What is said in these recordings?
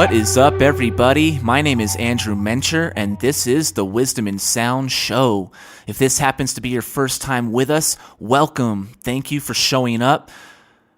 What is up, everybody? My name is Andrew Mencher, and this is the Wisdom and Sound Show. If this happens to be your first time with us, welcome. Thank you for showing up.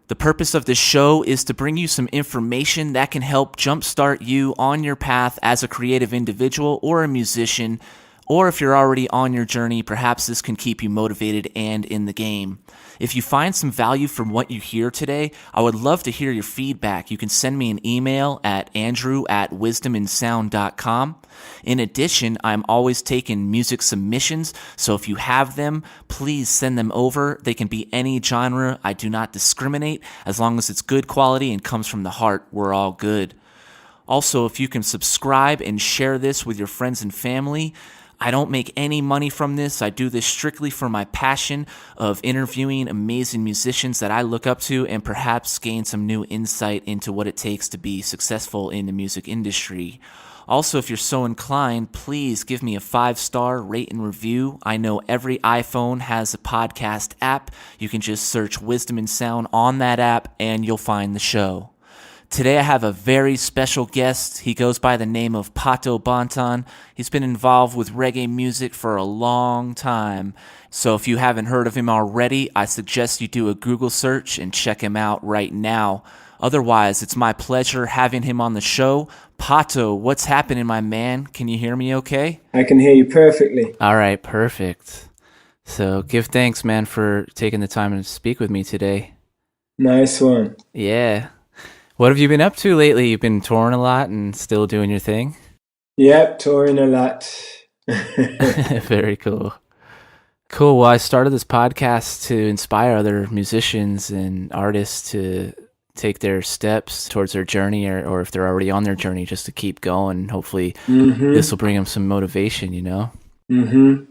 The purpose of this show is to bring you some information that can help jumpstart you on your path as a creative individual or a musician, or if you're already on your journey, perhaps this can keep you motivated and in the game. If you find some value from what you hear today, I would love to hear your feedback. You can send me an email at andrew@wisdomandsound.com. In addition, I'm always taking music submissions, so if you have them, please send them over. They can be any genre. I do not discriminate. As long as it's good quality and comes from the heart, we're all good. Also, if you can subscribe and share this with your friends and family. I don't make any money from this. I do this strictly for my passion of interviewing amazing musicians that I look up to and perhaps gain some new insight into what it takes to be successful in the music industry. Also, if you're so inclined, please give me a 5-star rate and review. I know every iPhone has a podcast app. You can just search Wisdom and Sound on that app and you'll find the show. Today I have a very special guest. He goes by the name of Pato Banton. He's been involved with reggae music for a long time. So if you haven't heard of him already, I suggest you do a Google search and check him out right now. Otherwise, it's my pleasure having him on the show. Pato, what's happening, my man? Can you hear me okay? I can hear you perfectly. All right, perfect. So give thanks, man, for taking the time to speak with me today. Nice one. Yeah. What have you been up to lately? You've been touring a lot and still doing your thing? Yep, touring a lot. Very cool. Cool. Well, I started this podcast to inspire other musicians and artists to take their steps towards their journey, or if they're already on their journey, just to keep going. Hopefully this will bring them some motivation, you know? Mm-hmm.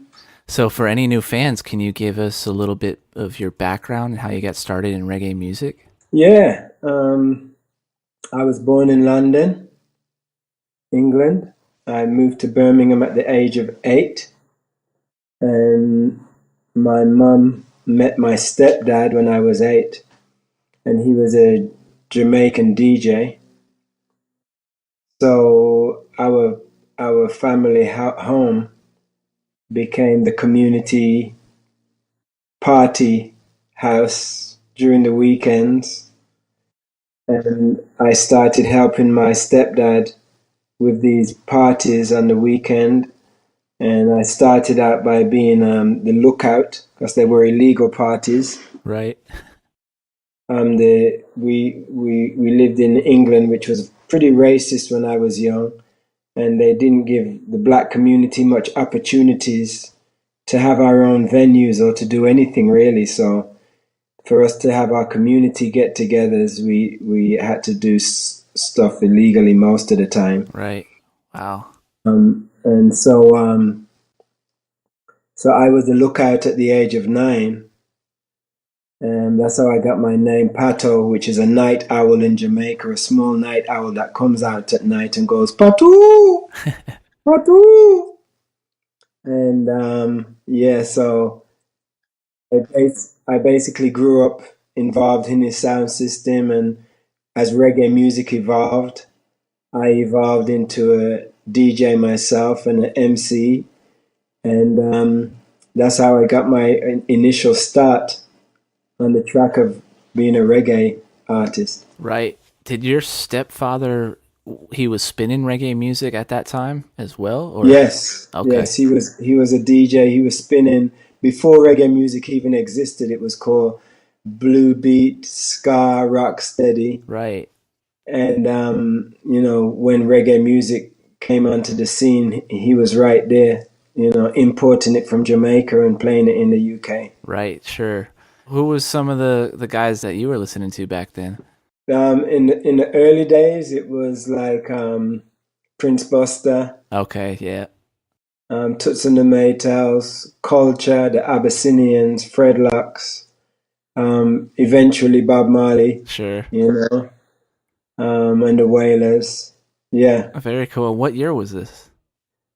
So for any new fans, can you give us a little bit of your background and how you got started in reggae music? Yeah. I was born in London, England. I moved to Birmingham at the age of 8. And my mum met my stepdad when I was 8. And he was a Jamaican DJ. So our family home became the community party house during the weekends. And I started helping my stepdad with these parties on the weekend. And I started out by being the lookout, because they were illegal parties. Right. We lived in England, which was pretty racist when I was young. And they didn't give the black community much opportunities to have our own venues or to do anything really. So for us to have our community get-togethers, we had to do stuff illegally most of the time. Right. Wow. And so I was a lookout at the age of 9, and that's how I got my name, Pato, which is a night owl in Jamaica, a small night owl that comes out at night and goes, Pato, Pato. And so I basically grew up involved in his sound system, and as reggae music evolved, I evolved into a DJ myself and an MC, and that's how I got my initial start on the track of being a reggae artist. Right. Did your stepfather, he was spinning reggae music at that time as well? Or? Yes. Okay. Yes, he was a DJ. He was spinning before reggae music even existed. It was called blue beat, ska, rock steady. Right. And when reggae music came onto the scene, he was right there, importing it from Jamaica and playing it in the UK. Right, sure. Who was some of the guys that you were listening to back then? In the early days, it was like Prince Buster. Okay, yeah. Toots and the Maytals, Culture, the Abyssinians, Fred Lux, eventually Bob Marley. Sure. And the Wailers. Yeah. Very cool. What year was this?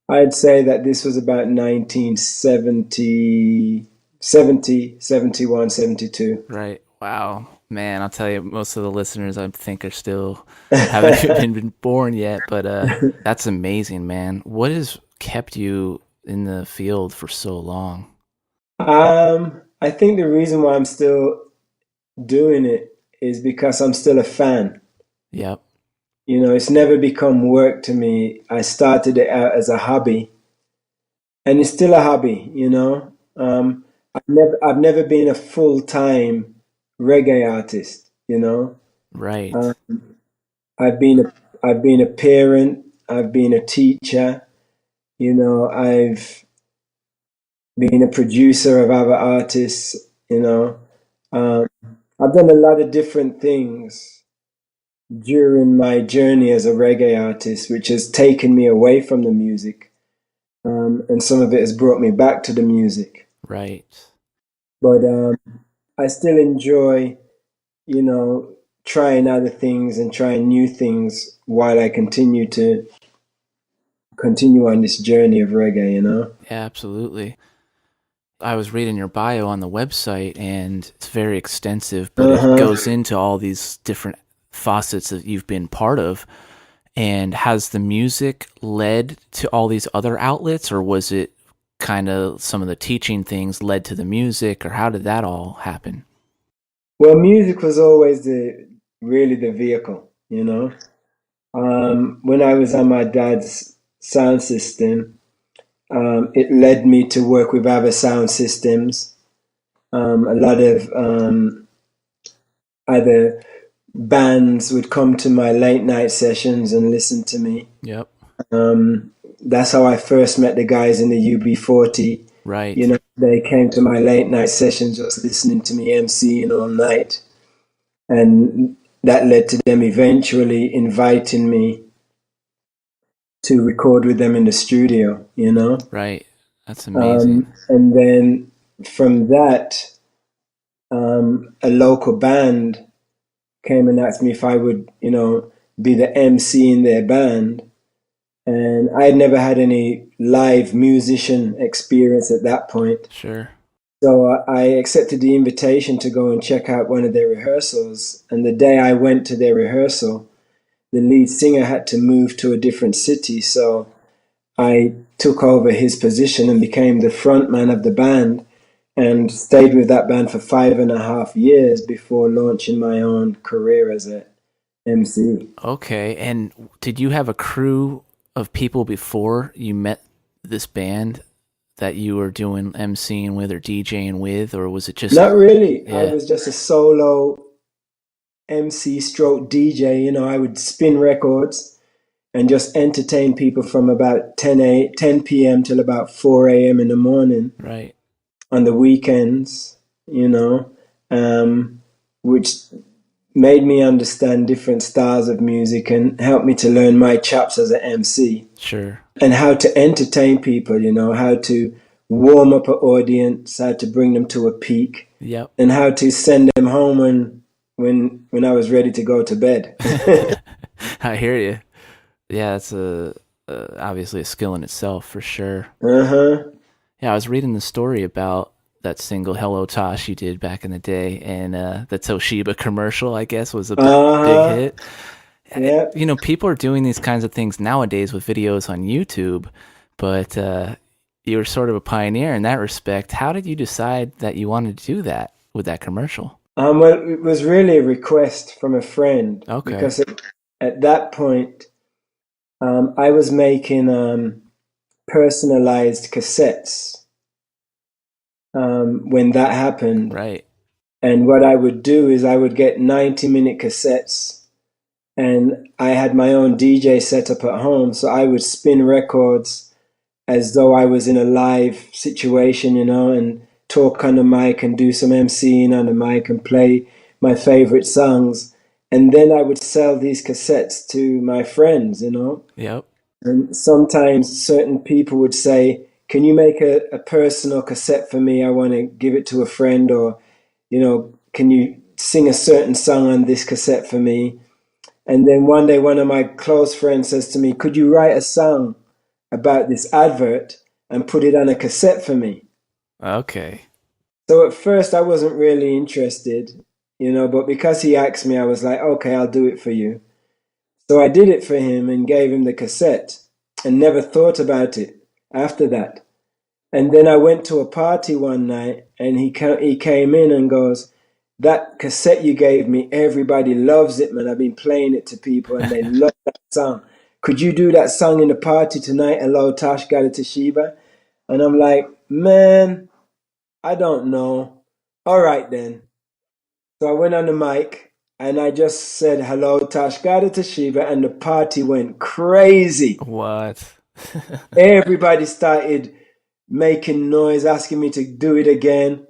I'd say that this was about 1970, 71, 72. Right. Wow. Man, I'll tell you, most of the listeners I think are still haven't even been born yet, but that's amazing, man. What has kept you in the field for so long? I think the reason why I'm still doing it is because I'm still a fan. Yep, You know, it's never become work to me. I started it out as a hobby, and it's still a hobby. You know, I've never been a full time reggae artist. You know, right, um, I've been a, I've been a parent. I've been a teacher. You know, I've been a producer of other artists. You know, um, I've done a lot of different things during my journey as a reggae artist, which has taken me away from the music. And some of it has brought me back to the music. right. But I still enjoy, you know, trying other things and trying new things while I continue on this journey of reggae, you know? Yeah, absolutely. I was reading your bio on the website and it's very extensive, but it Uh-huh. goes into all these different facets that you've been part of. And has the music led to all these other outlets, or was it kind of some of the teaching things led to the music, or how did that all happen? Well, music was always really the vehicle, you know? When I was on my dad's sound system, it led me to work with other sound systems. A lot of other bands would come to my late night sessions and listen to me. Yep. That's how I first met the guys in the UB40. You Right. know, they came to my late night sessions just listening to me MCing all night. And that led to them eventually inviting me to record with them in the studio, you know? Right. That's amazing. And then from that, a local band came and asked me if I would, you know, be the MC in their band. And I had never had any live musician experience at that point. Sure. So I accepted the invitation to go and check out one of their rehearsals. And the day I went to their rehearsal, the lead singer had to move to a different city. So I took over his position and became the front man of the band and stayed with that band for 5.5 years before launching my own career as a MC. Okay. And did you have a crew of people before you met this band that you were doing MCing with or DJing with, or was it just, Not really. I yeah, was just a solo MC stroke DJ. You know, I would spin records and just entertain people from about 10 p.m. till about 4 a.m. in the morning right, on the weekends, you know, which made me understand different styles of music and helped me to learn my chops as an MC sure, and how to entertain people, you know, how to warm up an audience, how to bring them to a peak, yep. and how to send them home when I was ready to go to bed. I hear you. Yeah, that's obviously a skill in itself for sure. Uh-huh. Yeah, I was reading the story about that single "Hello Tosh" you did back in the day, and the Toshiba commercial, I guess, was a big Uh-huh. hit. Yeah. You know, people are doing these kinds of things nowadays with videos on YouTube, but you were sort of a pioneer in that respect. How did you decide that you wanted to do that with that commercial? Well, it was really a request from a friend Okay, because at that point, I was making personalized cassettes when that happened. right, And what I would do is I would get 90-minute cassettes, and I had my own DJ set up at home. So I would spin records as though I was in a live situation, you know, and talk on the mic and do some MCing on the mic and play my favorite songs. And then I would sell these cassettes to my friends, you know. yep, And sometimes certain people would say, "Can you make a personal cassette for me? I want to give it to a friend," or, you know, "Can you sing a certain song on this cassette for me?" And then one day, one of my close friends says to me, "Could you write a song about this advert and put it on a cassette for me?" okay, So at first, I wasn't really interested, but because he asked me, I was like, okay, I'll do it for you. So I did it for him and gave him the cassette and never thought about it after that. And then I went to a party one night and he came in and goes, that cassette you gave me, everybody loves it, man. I've been playing it to people and they love that song. Could you do that song in the party tonight? Hello, Tosh got it to Sheba. And I'm like, man, I don't know. All right then. So I went on the mic and I just said, hello, Tosh got it to Sheba, and the party went crazy. What? Everybody started making noise, asking me to do it again.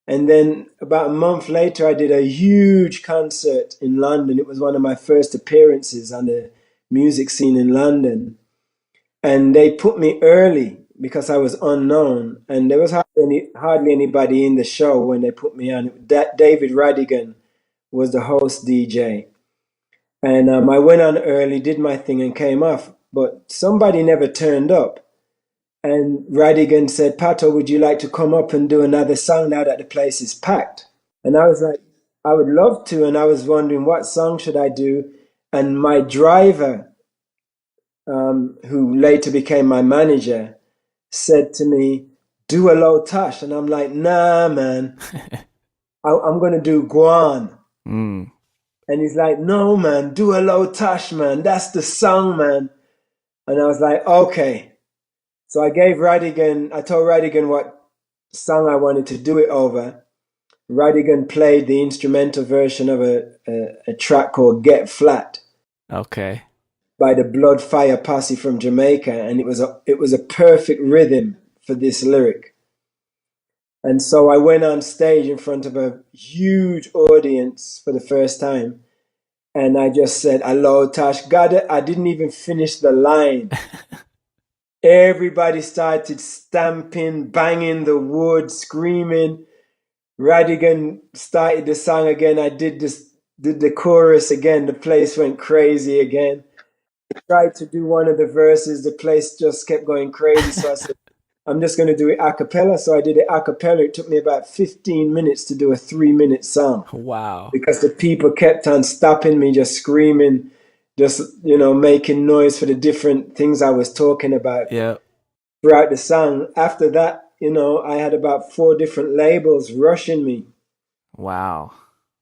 And then about a month later, I did a huge concert in London. It was one of my first appearances on the music scene in London. And they put me early because I was unknown. And there was hardly anybody in the show when they put me on. David Radigan was the host DJ. And I went on early, did my thing, and came off. But somebody never turned up. And Radigan said, Pato, would you like to come up and do another song now that the place is packed? And I was like, I would love to. And I was wondering, what song should I do? And my driver, who later became my manager, said to me, do a low Tosh. And I'm like, nah, man, I'm going to do Guan. Mm. And he's like, no, man, do a low Tosh, man. That's the song, man. And I was like, okay. So I told Radigan what song I wanted to do it over. Radigan played the instrumental version of a track called Get Flat Okay. by the Blood Fire Posse from Jamaica, and it was a perfect rhythm for this lyric. And so I went on stage in front of a huge audience for the first time, and I just said, hello, Tosh, got it. I didn't even finish the line. Everybody started stamping, banging the wood, screaming. Radigan started the song again. I did the chorus again. The place went crazy again. I tried to do one of the verses. The place just kept going crazy. So I said, I'm just going to do it a cappella. So I did it a cappella. It took me about 15 minutes to do a 3-minute song. Wow. Because the people kept on stopping me, just screaming, just, making noise for the different things I was talking about throughout the song. After that, I had about 4 different labels rushing me. Wow.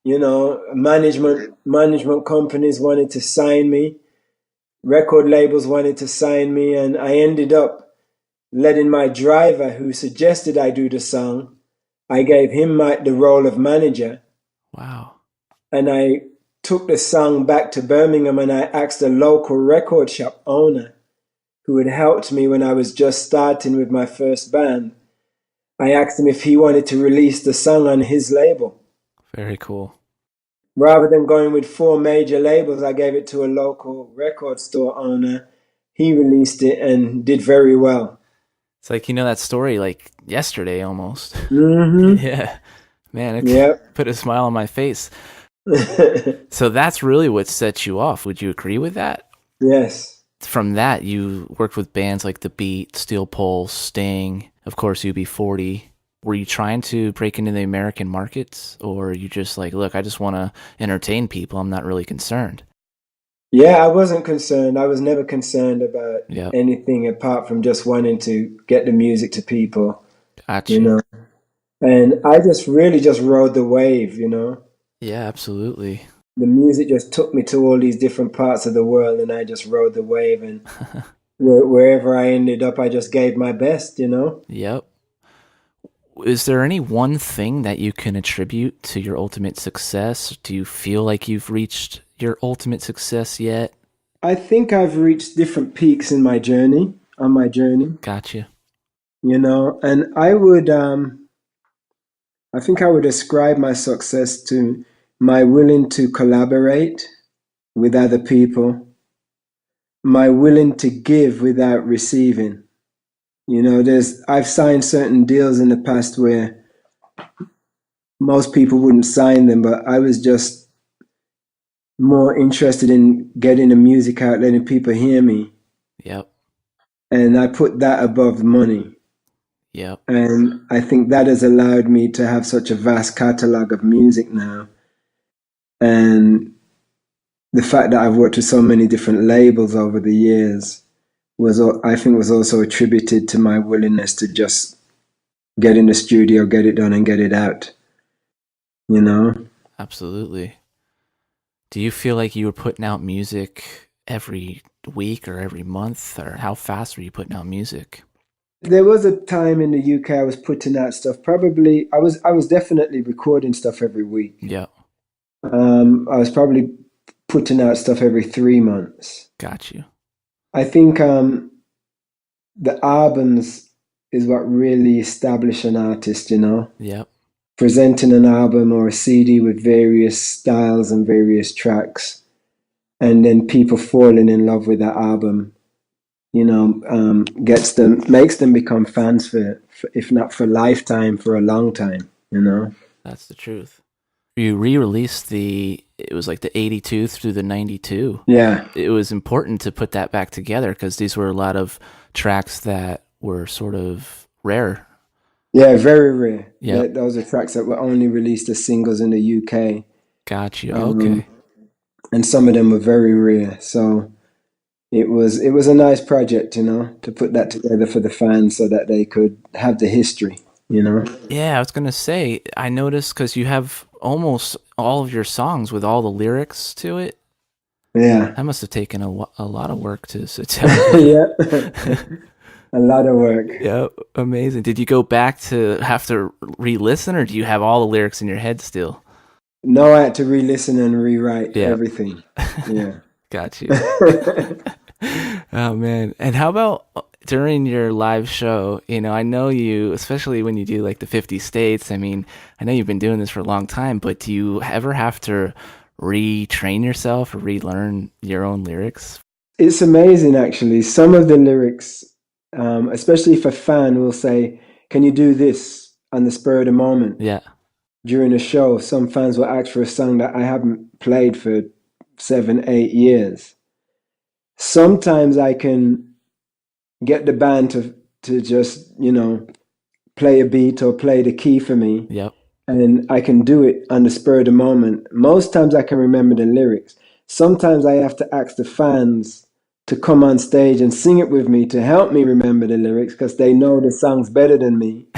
Management companies wanted to sign me. Record labels wanted to sign me. And I ended up letting my driver, who suggested I do the song, I gave him the role of manager. Wow. And I took the song back to Birmingham and I asked a local record shop owner who had helped me when I was just starting with my first band. I asked him if he wanted to release the song on his label. Very cool. Rather than going with 4 major labels, I gave it to a local record store owner. He released it and did very well. It's like, that story like yesterday almost. Mm-hmm. Yeah. Man, it put a smile on my face. So that's really what set you off. Would you agree with that? Yes. From that, you worked with bands like The Beat, Steel Pulse, Sting, of course, UB40. Were you trying to break into the American markets, or are you just like, look, I just want to entertain people. I'm not really concerned. Yeah, I wasn't concerned. I was never concerned about anything apart from just wanting to get the music to people. Gotcha. And I just really just rode the wave, Yeah, absolutely. The music just took me to all these different parts of the world, and I just rode the wave. And wherever I ended up, I just gave my best, Yep. Is there any one thing that you can attribute to your ultimate success? Do you feel like you've reached your ultimate success yet? I think I've reached different peaks on my journey. Gotcha. And I think I would ascribe my success to my willing to collaborate with other people, my willing to give without receiving. I've signed certain deals in the past where most people wouldn't sign them, but I was just more interested in getting the music out, letting people hear me. Yep. And I put that above money. Yep. And I think that has allowed me to have such a vast catalog of music now And the fact that I've worked with so many different labels over the years was, I think, was also attributed to my willingness to just get in the studio, get it done, and get it out. You know? Absolutely. Do you feel like you were putting out music every week or every month, or how fast were you putting out music? There was a time in the UK I was putting out stuff. Probably, I was definitely recording stuff every week. Yeah, I was probably putting out stuff every 3 months. got you. I think the albums is what really establish an artist, you know? Yep. Presenting an album or a CD with various styles and various tracks, and then people falling in love with that album, you know, makes them become fans for, if not for lifetime, for a long time, you know? That's the truth. You re-released it was like the 82 through the 92. Yeah. It was important to put that back together because these were a lot of tracks that were sort of rare. Yeah, very rare. Yeah. Those are tracks that were only released as singles in the UK. Got you. Okay. And some of them were very rare. So it was a nice project, you know, to put that together for the fans so that they could have the history, you know. Yeah, I was going to say, I noticed because you have almost all of your songs with all the lyrics to it. Yeah. That must have taken a lot of work to sit down. Yeah. A lot of work. Yeah, amazing. Did you go back to have to re-listen, or do you have all the lyrics in your head still? No, I had to re-listen and rewrite Yeah. everything. Yeah. Got you. Oh man. And how about during your live show? You know, I know you, especially when you do like the 50 states. I mean, I know you've been doing this for a long time, but do you ever have to retrain yourself or relearn your own lyrics? It's amazing, actually. Some of the lyrics, especially if a fan will say, "Can you do this?" on the spur of the moment Yeah. during a show. Some fans will ask for a song that I haven't played for 7, 8 years. Sometimes I can get the band to just, you know, play a beat or play the key for me, Yep. and I can do it on the spur of the moment. Most times I can remember the lyrics. Sometimes I have to ask the fans to come on stage and sing it with me to help me remember the lyrics because they know the songs better than me.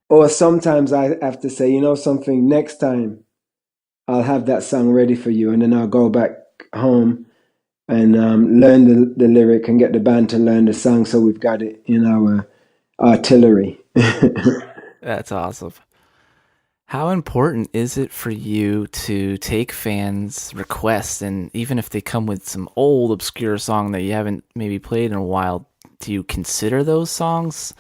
Or sometimes I have to say, you know something, next time I'll have that song ready for you, and then I'll go back home and learn the lyric and get the band to learn the song so we've got it in our artillery. That's awesome. How important is it for you to take fans' requests, and even if they come with some old obscure song that you haven't maybe played in a while, do you consider those songs?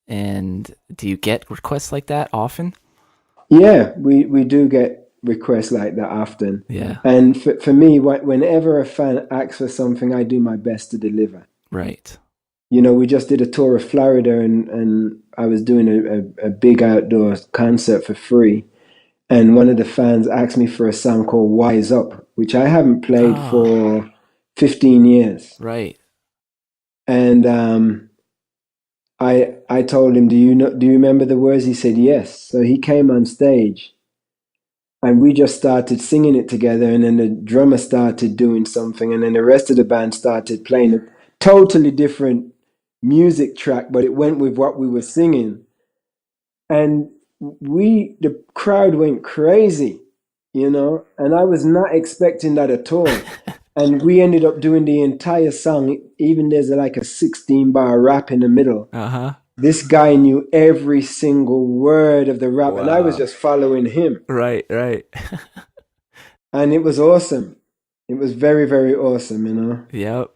And do you get requests like that often? Yeah, we do get requests like that often. Yeah. And for me, whenever a fan asks for something, I do my best to deliver. Right. You know, we just did a tour of Florida, and I was doing a big outdoor concert for free. And one of the fans asked me for a song called Wise Up, which I haven't played for 15 years. Right. And I told him, do you remember the words? He said yes. So he came on stage and we just started singing it together, and then the drummer started doing something, and then the rest of the band started playing a totally different music track, but it went with what we were singing. And the crowd went crazy, you know, and I was not expecting that at all. And we ended up doing the entire song, even there's like a 16-bar rap in the middle. Uh-huh. This guy knew every single word of the rap, and I was just following him. Right. And it was awesome. It was very, very awesome, you know? Yep.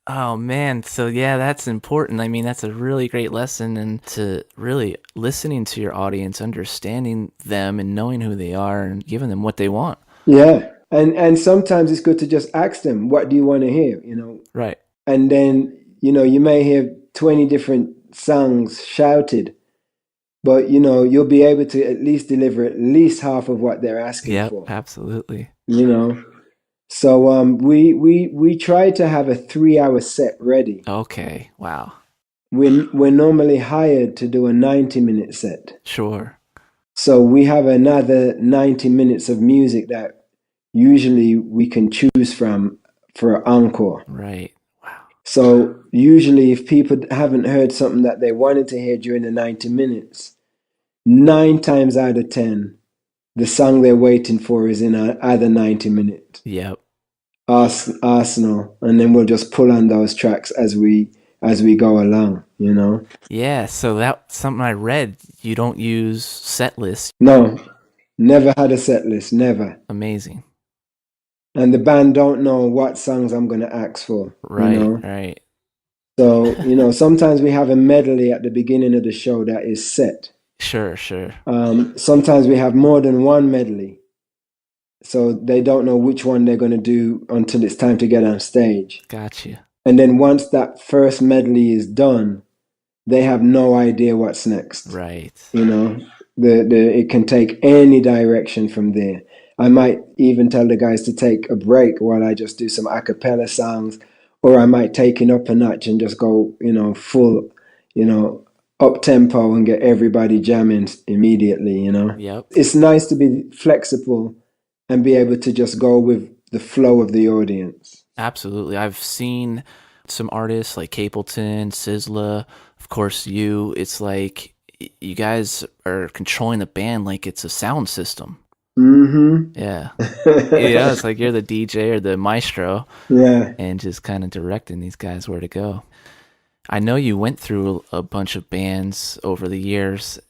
Oh man, so yeah, that's important. I mean, that's a really great lesson, and to really listening to your audience, understanding them and knowing who they are and giving them what they want. Yeah. And sometimes it's good to just ask them, what do you want to hear, you know? Right. And then, you know, you may hear 20 different songs shouted, but, you know, you'll be able to at least deliver at least half of what they're asking for. Absolutely. You know? So we try to have a 3-hour set ready. Okay. Wow. We're normally hired to do a 90-minute set. Sure. So we have another 90 minutes of music that usually we can choose from for encore. Right. Wow. So usually if people haven't heard something that they wanted to hear during the 90 minutes, 9 times out of 10, the song they're waiting for is in either 90-minute Yep. arsenal, and then we'll just pull on those tracks as we go along, you know. Yeah, so that's something I read. You don't use set lists. No, never had a set list, never. Amazing. And the band don't know what songs I'm going to ask for, you Right, know. right. So, you know, sometimes we have a medley at the beginning of the show that is set. Sure, sure. Sometimes we have more than one medley. So they don't know which one they're going to do until it's time to get on stage. Got you. And then once that first medley is done, they have no idea what's next. Right. You know, it can take any direction from there. I might even tell the guys to take a break while I just do some a cappella songs, or I might take it up a notch and just go, you know, full, you know, up tempo and get everybody jamming immediately, you know. Yep. It's nice to be flexible and be able to just go with the flow of the audience. Absolutely. I've seen some artists like Capleton, Sizzla, of course you. It's like you guys are controlling the band like it's a sound system. Mm-hmm. Yeah. Yeah, it's like you're the DJ or the maestro. Yeah. And just kind of directing these guys where to go. I know you went through a bunch of bands over the years.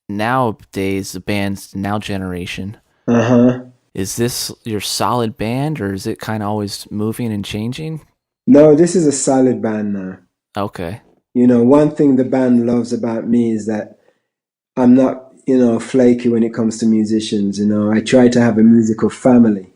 Nowadays, the band's Now Generation. Uh-huh. Is this your solid band, or is it kind of always moving and changing? No, this is a solid band now. Okay. You know, one thing the band loves about me is that I'm not, you know, flaky when it comes to musicians. You know, I try to have a musical family.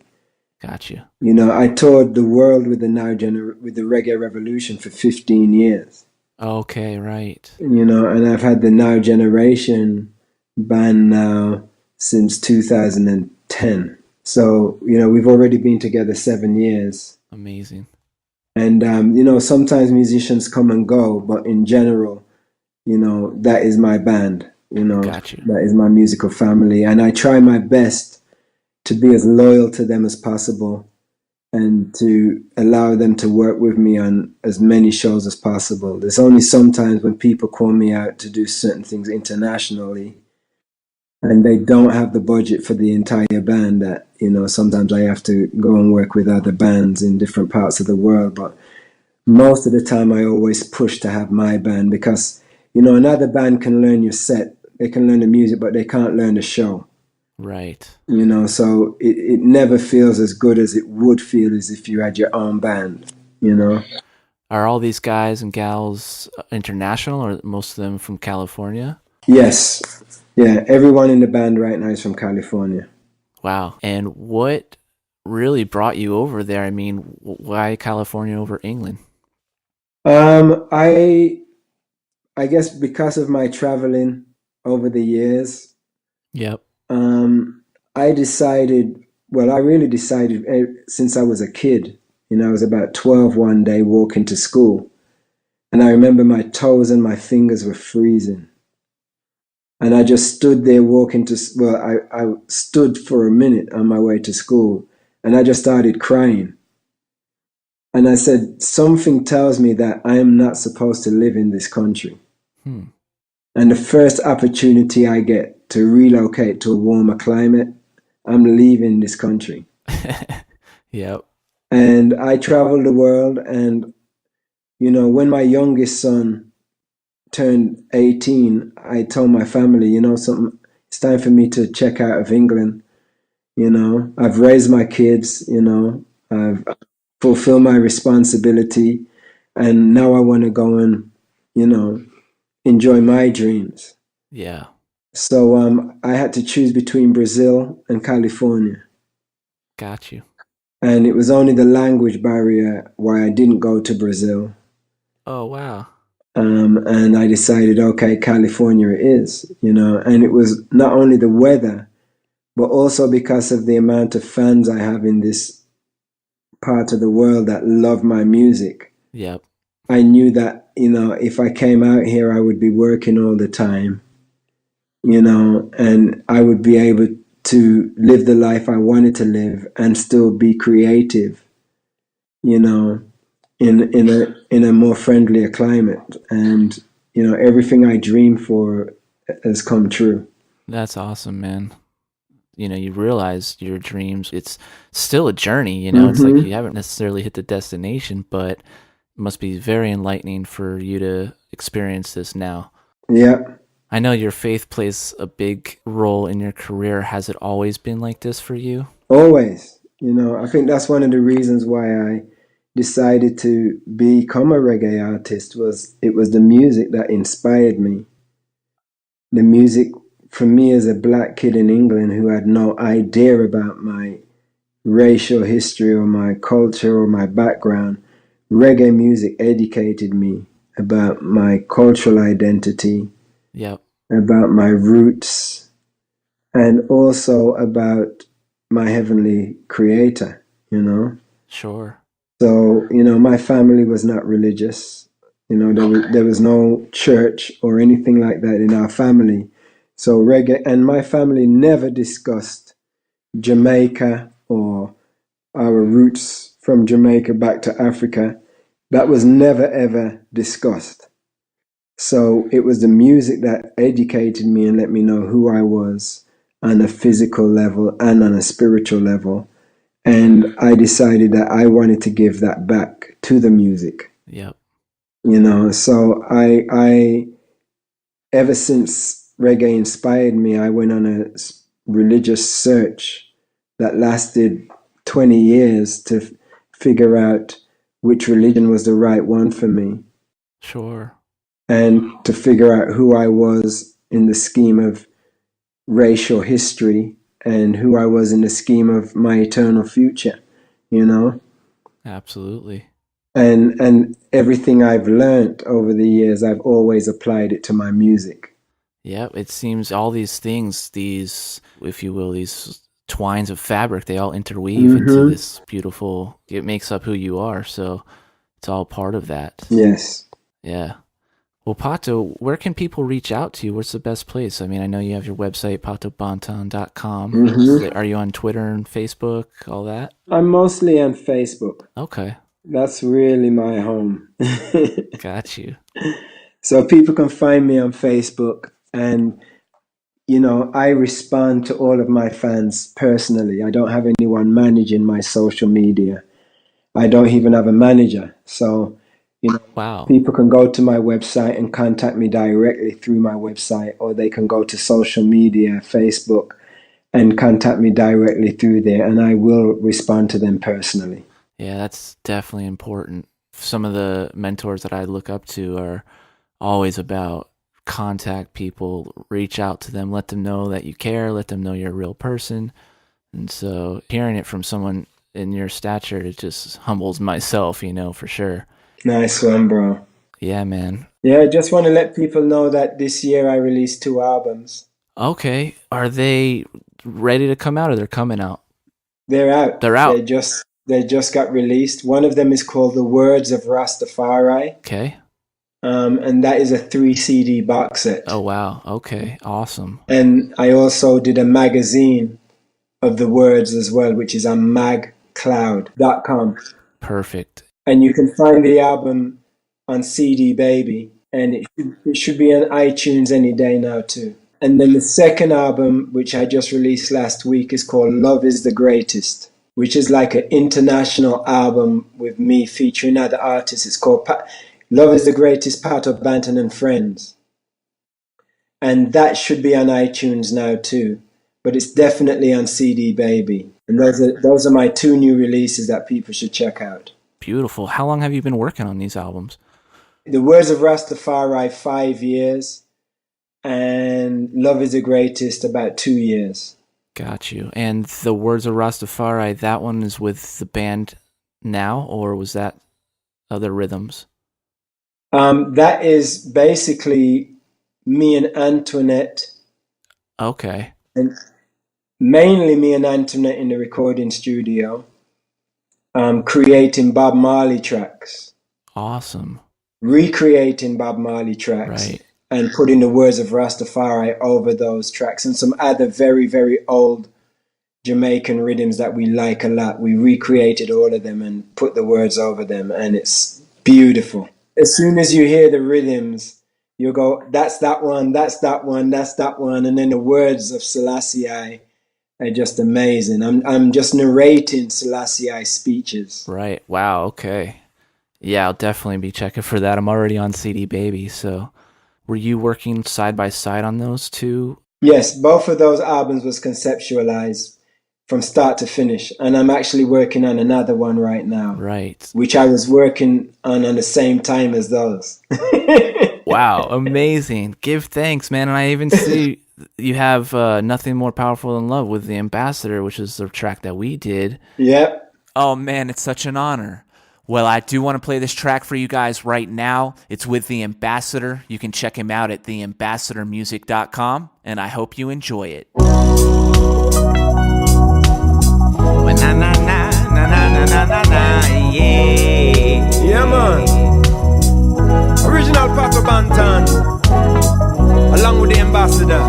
Got you. You know, I toured the world with with the Reggae Revolution for 15 years. Okay, right. You know, and I've had the Now Generation band now since 2010. So, you know, we've already been together 7 years. Amazing. And, you know, sometimes musicians come and go, but in general, you know, that is my band, you know, Got you. that is my musical family. And I try my best to be as loyal to them as possible and to allow them to work with me on as many shows as possible. There's only sometimes when people call me out to do certain things internationally and they don't have the budget for the entire band that, you know, sometimes I have to go and work with other bands in different parts of the world. But most of the time I always push to have my band because, you know, another band can learn your set, they can learn the music, but they can't learn the show. Right. You know, so it never feels as good as it would feel as if you had your own band, you know. Are all these guys and gals international, or most of them from California? Yes. Yeah, everyone in the band right now is from California. Wow. And what really brought you over there? I mean, why California over England? I guess because of my traveling over the years, Yep. I decided, well, I really decided since I was a kid. You know, I was about 12 one day walking to school. And I remember my toes and my fingers were freezing. And I just stood there walking to, well, I stood for a minute on my way to school. And I just started crying. And I said, something tells me that I am not supposed to live in this country. And the first opportunity I get to relocate to a warmer climate, I'm leaving this country. Yep. And I traveled the world, and, you know, when my youngest son turned 18, I told my family, you know, something, it's time for me to check out of England. You know, I've raised my kids, you know, I've fulfilled my responsibility, and now I want to go and, you know, enjoy my dreams. Yeah. So I had to choose between Brazil and California. Got you. And it was only the language barrier why I didn't go to Brazil. Oh, wow. And I decided, okay, California it is, you know. And it was not only the weather, but also because of the amount of fans I have in this part of the world that love my music. Yep. I knew that, you know, if I came out here, I would be working all the time, you know, and I would be able to live the life I wanted to live and still be creative, you know, in a more friendlier climate. And, you know, everything I dreamed for has come true. That's awesome, man. You know, you realize your dreams, it's still a journey, you know, it's like you haven't necessarily hit the destination, but it must be very enlightening for you to experience this now. Yeah. I know your faith plays a big role in your career. Has it always been like this for you? Always. You know, I think that's one of the reasons why I decided to become a reggae artist. Was it was the music that inspired me. The music for me as a black kid in England who had no idea about my racial history or my culture or my background, reggae music educated me about my cultural identity, Yep. about my roots, and also about my heavenly creator, you know? Sure. So, you know, my family was not religious. You know, there was no church or anything like that in our family. So reggae, and my family never discussed Jamaica or our roots from Jamaica back to Africa. That was never ever discussed. So it was the music that educated me and let me know who I was on a physical level and on a spiritual level. And I decided that I wanted to give that back to the music. Yep. You know, so I ever since reggae inspired me, I went on a religious search that lasted 20 years to figure out which religion was the right one for me Sure. and to figure out who I was in the scheme of racial history and who I was in the scheme of my eternal future, you know? Absolutely. And everything I've learned over the years, I've always applied it to my music. Yep. It seems all these things, these, if you will, these twines of fabric, they all interweave into this beautiful, it makes up who you are. So it's all part of that. Yes. Yeah. Well, Pato, where can people reach out to you? What's the best place? I mean, I know you have your website, patobanton.com. Are you on Twitter and Facebook, all that? I'm mostly on Facebook. Okay. That's really my home. Got you. So people can find me on Facebook, and you know, I respond to all of my fans personally. I don't have anyone managing my social media. I don't even have a manager. So, you know, Wow. people can go to my website and contact me directly through my website, or they can go to social media, Facebook, and contact me directly through there, and I will respond to them personally. Yeah, that's definitely important. Some of the mentors that I look up to are always about contact people, reach out to them, let them know that you care, let them know you're a real person. And so hearing it from someone in your stature, it just humbles myself, you know, for sure. Nice one, bro. Yeah, man. Yeah, I just want to let people know that this year I released 2 albums. Okay. Are they ready to come out or they're coming out? They're out. They're out. They just got released. One of them is called The Words of Rastafari. Okay. And that is a 3 CD box set. Oh, wow. Okay. Awesome. And I also did a magazine of the words as well, which is on magcloud.com. Perfect. And you can find the album on CD Baby, and it should be on iTunes any day now too. And then the second album, which I just released last week, is called Love is the Greatest, which is like an international album with me featuring other artists. It's called Love is the Greatest, Pato Banton and Friends. And that should be on iTunes now too. But it's definitely on CD Baby. And those are my 2 new releases that people should check out. Beautiful. How long have you been working on these albums? The Words of Rastafari, 5 years. And Love is the Greatest, about 2 years. Got you. And the Words of Rastafari, that one is with the band now, or was that other rhythms? That is basically me and Antoinette. Okay. And mainly me and Antoinette in the recording studio, creating Bob Marley tracks. Awesome. Recreating Bob Marley tracks. Right. and putting the words of Rastafari over those tracks and some other very, very old Jamaican rhythms that we like a lot. We recreated all of them and put the words over them, and it's beautiful. As soon as you hear the rhythms, you go, that's that one, that's that one, that's that one, and then the words of Selassie are just amazing. I'm just narrating Selassie speeches. Right. Wow. Okay. Yeah, I'll definitely be checking for that. I'm already on CD Baby, so were you working side by side on those two? Yes, both of those albums was conceptualized from start to finish, and I'm actually working on another one right now. Right. Which I was working on the same time as those. Wow, amazing. Give thanks, man. And I even see you have Nothing More Powerful Than Love with The Ambassador, which is the track that we did. Yep. Oh, man, it's such an honor. Well, I do want to play this track for you guys right now. It's with The Ambassador. You can check him out at theambassadormusic.com, and I hope you enjoy it. Na na na na na na na na, yeah. Yeah, man. Original Pato Banton, along with The Ambassador.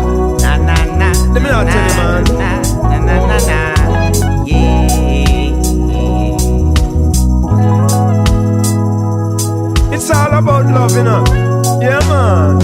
Na na na. Let me not tell you, man. Na na na na na, yeah. It's all about love, you know. Yeah, man.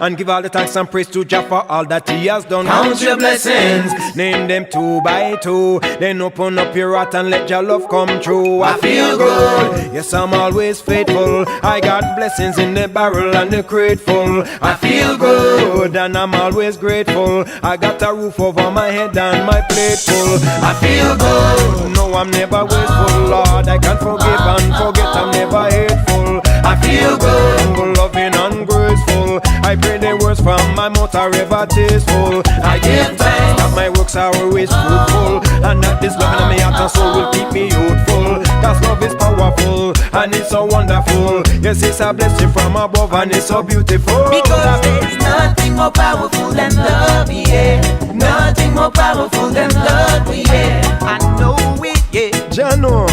And give all the thanks and praise to Jah for all that He has done. Count your blessings, name them two by two. Then open up your heart and let your love come true. I feel good, yes I'm always faithful. I got blessings in the barrel and the crate full. I feel good and I'm always grateful. I got a roof over my head and my plate full. I feel good, no I'm never wasteful. Lord I can forgive and forget, I'm never hateful. I feel good, humble, loving and graceful. I pray the words from my mouth are ever tasteful. I give thanks that my works are always fruitful, and that this love in my heart and soul will keep me youthful. Cause love is powerful and it's so wonderful. Yes, it's a blessing from above and it's so beautiful. Because there's nothing more powerful than love, yeah. Nothing more powerful than love, yeah. I know it, yeah. Jano,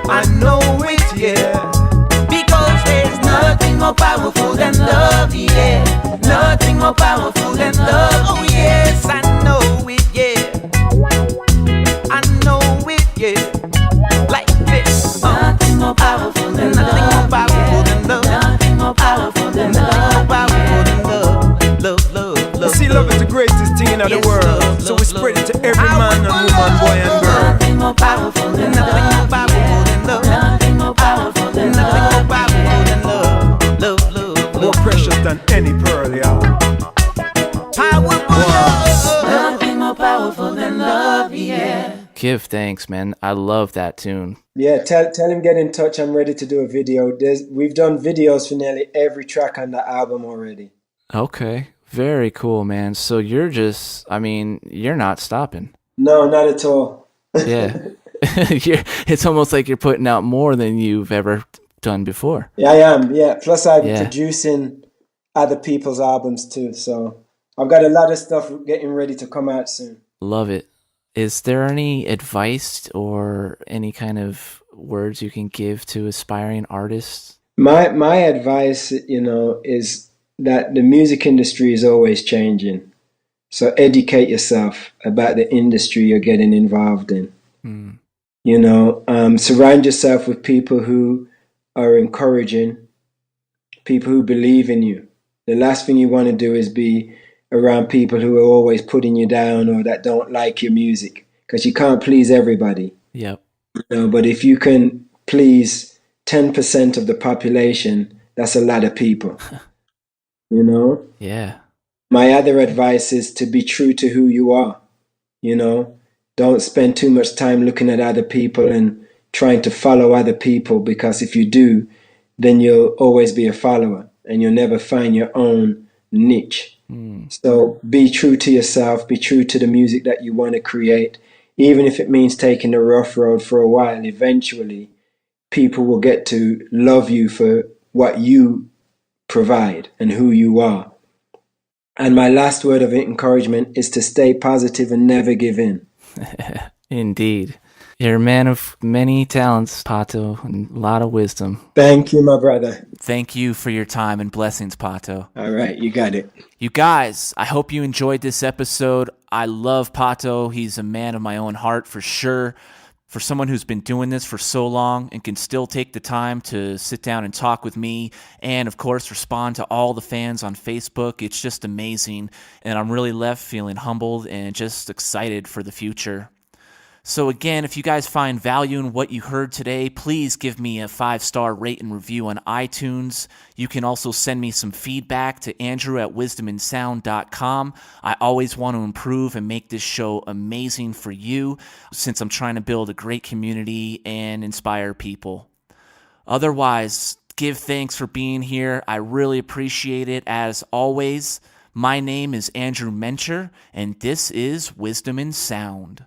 I know it, yeah. Because there's nothing more powerful than love, yeah. Nothing more powerful than love, oh yes, I know it, yeah. I know it, yeah. Like this. Nothing more powerful than love. Nothing more powerful than love. Nothing more powerful than love. Powerful than love. Love, love, love. See, love is the greatest thing in the world. So we spread it to every man and woman, boy and girl. Nothing more powerful than love. Nothing more powerful than love. Nothing more powerful than love. Nothing more powerful than love. Love, love, more precious than any pearl, y'all. Powerful love. Nothing more powerful than love, yeah. Give thanks, man. I love that tune. Yeah, tell him get in touch. I'm ready to do a video. We've done videos for nearly every track on the album already. Okay. Very cool, man. So you're you're not stopping. No, not at all. Yeah. It's almost like you're putting out more than you've ever done before. Yeah, I am. Yeah. Plus, I'm producing other people's albums too. So I've got a lot of stuff getting ready to come out soon. Love it. Is there any advice or any kind of words you can give to aspiring artists? My advice, is that the music industry is always changing. So educate yourself about the industry you're getting involved in. Surround yourself with people who are encouraging, people who believe in you. The last thing you want to do is be around people who are always putting you down or that don't like your music, because you can't please everybody. Yep. But if you can please 10% of the population, that's a lot of people. Yeah. My other advice is to be true to who you are. Don't spend too much time looking at other people and trying to follow other people, because if you do, then you'll always be a follower and you'll never find your own niche. So be true to yourself, be true to the music that you want to create. Even if it means taking the rough road for a while, eventually people will get to love you for what you provide and who you are. And my last word of encouragement is to stay positive and never give in. Indeed. You're a man of many talents, Pato, and a lot of wisdom. Thank you, my brother. Thank you for your time and blessings, Pato. All right, you got it. You guys, I hope you enjoyed this episode. I love Pato. He's a man of my own heart for sure. For someone who's been doing this for so long and can still take the time to sit down and talk with me and, of course, respond to all the fans on Facebook, it's just amazing. And I'm really left feeling humbled and just excited for the future. So again, if you guys find value in what you heard today, please give me a 5-star rate and review on iTunes. You can also send me some feedback to andrew@wisdomandsound.com. I always want to improve and make this show amazing for you, since I'm trying to build a great community and inspire people. Otherwise, give thanks for being here. I really appreciate it as always. My name is Andrew Mencher, and this is Wisdom and Sound.